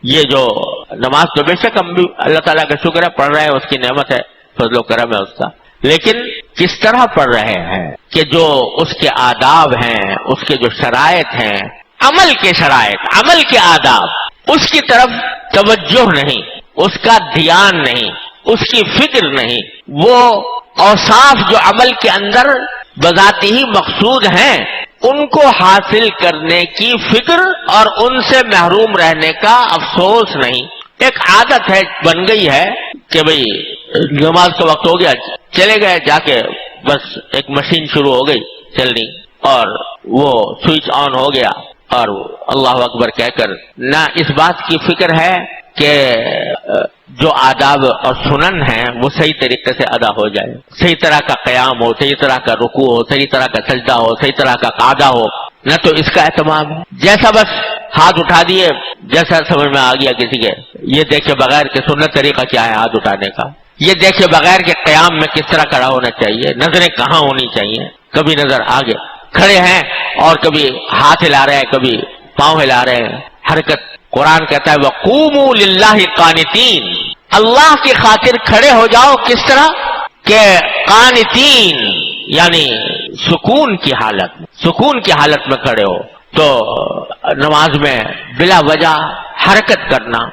یہ جو نماز تو بے شک ہم بھی اللہ تعالیٰ کا شکر ہے پڑھ رہے ہیں، اس کی نعمت ہے، فضل و کرم ہے اس کا، لیکن کس طرح پڑھ رہے ہیں کہ جو اس کے آداب ہیں، اس کے جو شرائط ہیں، عمل کے شرائط، عمل کے آداب، اس کی طرف توجہ نہیں، اس کا دھیان نہیں، اس کی فکر نہیں، وہ اوصاف جو عمل کے اندر بذاتی ہی مقصود ہیں ان کو حاصل کرنے کی فکر اور ان سے محروم رہنے کا افسوس نہیں۔ ایک عادت ہے، بن گئی ہے کہ بھئی نماز کا وقت ہو گیا، چلے گئے جا کے، بس ایک مشین شروع ہو گئی چلنی اور وہ سوئچ آن ہو گیا اور اللہ اکبر کہہ کر نہ اس بات کی فکر ہے کہ جو آداب اور سنن ہیں وہ صحیح طریقے سے ادا ہو جائے، صحیح طرح کا قیام ہو، صحیح طرح کا رکوع ہو، صحیح طرح کا سجدہ ہو، صحیح طرح کا قعدہ ہو، نہ تو اس کا اہتمام ہے۔ جیسا بس ہاتھ اٹھا دیے، جیسا سمجھ میں آ گیا کسی کے، یہ دیکھے بغیر کہ سنت طریقہ کیا ہے ہاتھ اٹھانے کا، یہ دیکھے بغیر کہ قیام میں کس طرح کھڑا ہونا چاہیے، نظریں کہاں ہونی چاہیے، کبھی نظر آگے کھڑے ہیں اور کبھی ہاتھ ہلا رہے ہیں، کبھی پاؤں ہلا رہے ہیں، حرکت۔ قرآن کہتا ہے وَقُومُوا لِلَّهِ قَانِتِينَ، اللہ کی خاطر کھڑے ہو جاؤ، کس طرح کہ قانتین یعنی سکون کی حالت میں، سکون کی حالت میں کھڑے ہو۔ تو نماز میں بلا وجہ حرکت کرنا،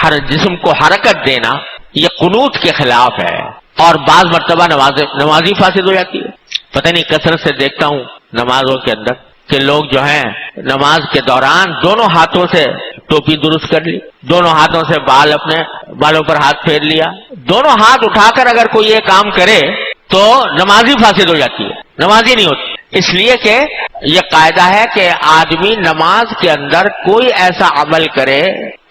ہر جسم کو حرکت دینا، یہ قنوت کے خلاف ہے، اور بعض مرتبہ نمازی فاسد ہو جاتی ہے۔ پتہ نہیں کثرت سے دیکھتا ہوں نمازوں کے اندر کہ لوگ جو ہیں نماز کے دوران دونوں ہاتھوں سے ٹوپی درست کر لی، دونوں ہاتھوں سے اپنے بالوں پر ہاتھ پھیر لیا، دونوں ہاتھ اٹھا کر اگر کوئی یہ کام کرے تو نمازی فاسد ہو جاتی ہے، نمازی نہیں ہوتی۔ اس لیے کہ یہ قاعدہ ہے کہ آدمی نماز کے اندر کوئی ایسا عمل کرے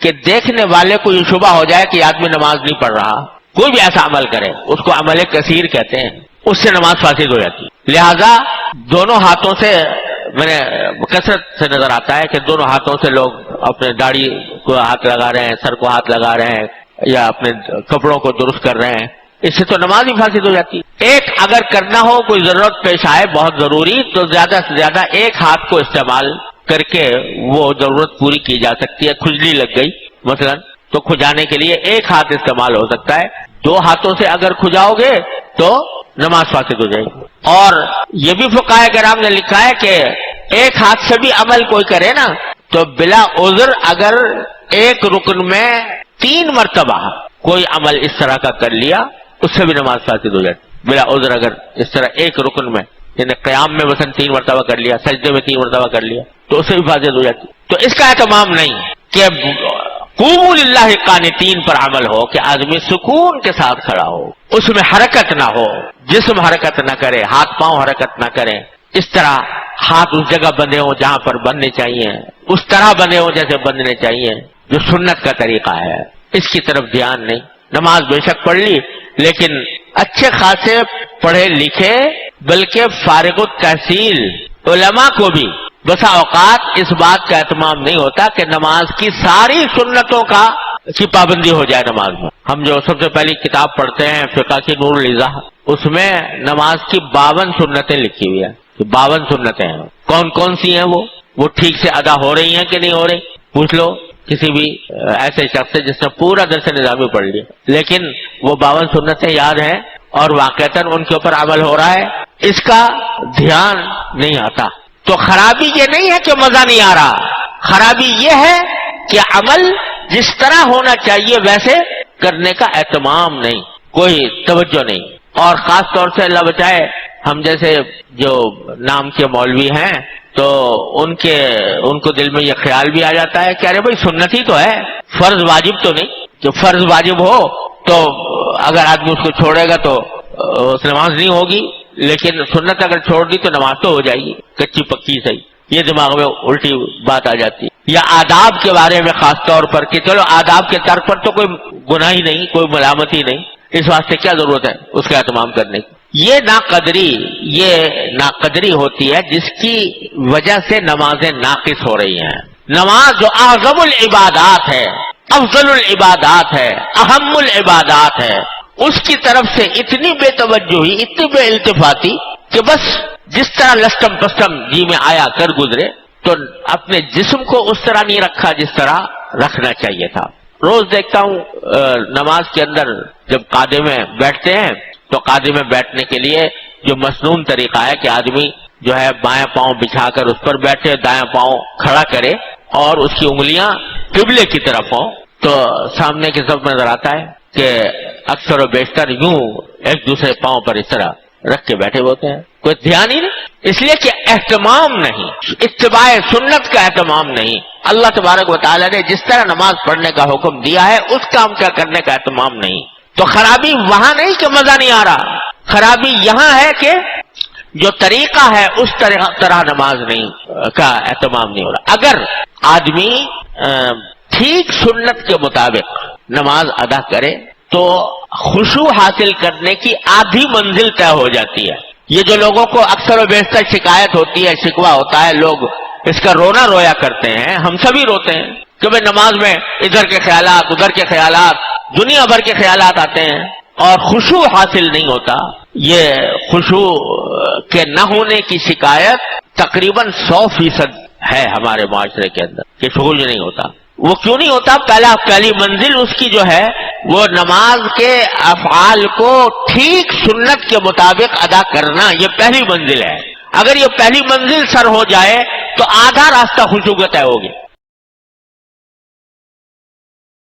کہ دیکھنے والے کو یہ شبہ ہو جائے کہ آدمی نماز نہیں پڑھ رہا، کوئی بھی ایسا عمل کرے، اس کو عمل کثیر کہتے ہیں، اس سے نماز فاسد ہو جاتی ہے۔ لہذا دونوں ہاتھوں سے، میں نے کثرت سے نظر آتا ہے کہ دونوں ہاتھوں سے لوگ اپنے داڑھی کو ہاتھ لگا رہے ہیں، سر کو ہاتھ لگا رہے ہیں، یا اپنے کپڑوں کو درست کر رہے ہیں، اس سے تو نماز ہی فاسد ہو جاتی ہے۔ ایک اگر کرنا ہو، کوئی ضرورت پیش آئے بہت ضروری، تو زیادہ سے زیادہ ایک ہاتھ کو استعمال کر کے وہ ضرورت پوری کی جا سکتی ہے۔ کھجلی لگ گئی مثلا تو کھجانے کے لیے ایک ہاتھ استعمال ہو سکتا ہے، دو ہاتھوں سے اگر کھجاؤ گے تو نماز فاسد ہو جائے گی۔ اور یہ بھی فقہاء کرام نے لکھا ہے کہ ایک ہاتھ سے بھی عمل کوئی کرے نا تو بلا عذر اگر ایک رکن میں 3 مرتبہ کوئی عمل اس طرح کا کر لیا، اس سے بھی نماز فاسد ہو جاتی بلا عذر۔ اگر اس طرح ایک رکن میں یعنی قیام میں مثلا 3 مرتبہ کر لیا، سجدے میں 3 مرتبہ کر لیا تو اس سے بھی فاسد ہو جاتی۔ تو اس کا اہتمام نہیں کہ قوموا للہ قانتین پر عمل ہو کہ آدمی سکون کے ساتھ کھڑا ہو، اس میں حرکت نہ ہو، جسم حرکت نہ کرے، ہاتھ پاؤں حرکت نہ کریں، اس طرح ہاتھ اس جگہ بندھے ہوں جہاں پر بندھنے چاہیے، اس طرح بندھے ہوں جیسے بندھنے چاہیے جو سنت کا طریقہ ہے، اس کی طرف دھیان نہیں۔ نماز بے شک پڑھ لی، لیکن اچھے خاصے پڑھے لکھے بلکہ فارغ التحصیل علماء کو بھی بسا اوقات اس بات کا اہتمام نہیں ہوتا کہ نماز کی ساری سنتوں کی پابندی ہو جائے نماز میں۔ ہم جو سب سے پہلی کتاب پڑھتے ہیں فقہ کی نور الایضاح، اس میں نماز کی 52 سنتیں لکھی ہوئی ہیں، 52 سنتیں ہیں۔ کون کون سی ہیں وہ ٹھیک سے ادا ہو رہی ہیں کہ نہیں ہو رہی، پوچھ لو کسی بھی ایسے شخص سے جس نے پورا درس نظامی پڑھ لیا، لیکن وہ 52 سنتیں یاد ہیں اور واقعتاً ان کے اوپر عمل ہو رہا ہے، اس کا دھیان نہیں آتا۔ تو خرابی یہ نہیں ہے کہ مزہ نہیں آ رہا، خرابی یہ ہے کہ عمل جس طرح ہونا چاہیے ویسے کرنے کا اہتمام نہیں، کوئی توجہ نہیں۔ اور خاص طور سے اللہ بچائے ہم جیسے جو نام کے مولوی ہیں تو ان کو دل میں یہ خیال بھی آ جاتا ہے کہ ارے بھائی سنت ہی تو ہے، فرض واجب تو نہیں، جو فرض واجب ہو تو اگر آدمی اس کو چھوڑے گا تو نماز نہیں ہوگی، لیکن سنت اگر چھوڑ دی تو نماز تو ہو جائے گی، کچی پکی صحیح۔ یہ دماغ میں الٹی بات آ جاتی ہے۔ یا آداب کے بارے میں خاص طور پر کہ چلو آداب کے ترک پر تو کوئی گناہ ہی نہیں، کوئی ملامت ہی نہیں، اس واسطے کیا ضرورت ہے اس کا اہتمام کرنے کی۔ یہ ناقدری ہوتی ہے جس کی وجہ سے نمازیں ناقص ہو رہی ہیں۔ نماز جو اعظم العبادات ہے، افضل العبادات ہے، اہم العبادات ہے، اس کی طرف سے اتنی بے توجہی، اتنی بے التفاتی کہ بس جس طرح لسٹم پسٹم جی میں آیا کر گزرے، تو اپنے جسم کو اس طرح نہیں رکھا جس طرح رکھنا چاہیے تھا. روز دیکھتا ہوں نماز کے اندر جب قاعدے میں بیٹھتے ہیں تو قاعدے میں بیٹھنے کے لیے جو مسنون طریقہ ہے کہ آدمی جو ہے بائیں پاؤں بچھا کر اس پر بیٹھے، دائیں پاؤں کھڑا کرے اور اس کی انگلیاں قبلے کی طرف ہوں. تو سامنے کی طرف نظر آتا ہے کہ اکثر و بیشتر یوں ایک دوسرے پاؤں پر اس طرح رکھ کے بیٹھے ہوتے ہیں، کوئی دھیان ہی نہیں. اس لیے کہ اہتمام نہیں، اتباع سنت کا اہتمام نہیں. اللہ تبارک و تعالیٰ نے جس طرح نماز پڑھنے کا حکم دیا ہے اس کام کا کرنے کا اہتمام نہیں. تو خرابی وہاں نہیں کہ مزہ نہیں آ رہا، خرابی یہاں ہے کہ جو طریقہ ہے اس طرح نماز نہیں کا اہتمام نہیں ہو رہا. اگر آدمی ٹھیک سنت کے مطابق نماز ادا کرے تو خشوع حاصل کرنے کی آدھی منزل طے ہو جاتی ہے. یہ جو لوگوں کو اکثر و بیشتر شکایت ہوتی ہے، شکوہ ہوتا ہے، لوگ اس کا رونا رویا کرتے ہیں، ہم سبھی روتے ہیں کہ بھئی نماز میں ادھر کے خیالات ادھر کے خیالات دنیا بھر کے خیالات آتے ہیں اور خشوع حاصل نہیں ہوتا. یہ خشوع کے نہ ہونے کی شکایت تقریباً 100% ہے ہمارے معاشرے کے اندر کہ خشوع نہیں ہوتا. وہ کیوں نہیں ہوتا؟ پہلی منزل اس کی جو ہے وہ نماز کے افعال کو ٹھیک سنت کے مطابق ادا کرنا، یہ پہلی منزل ہے. اگر یہ پہلی منزل سر ہو جائے تو آدھا راستہ خشوع کا طے ہو گیا.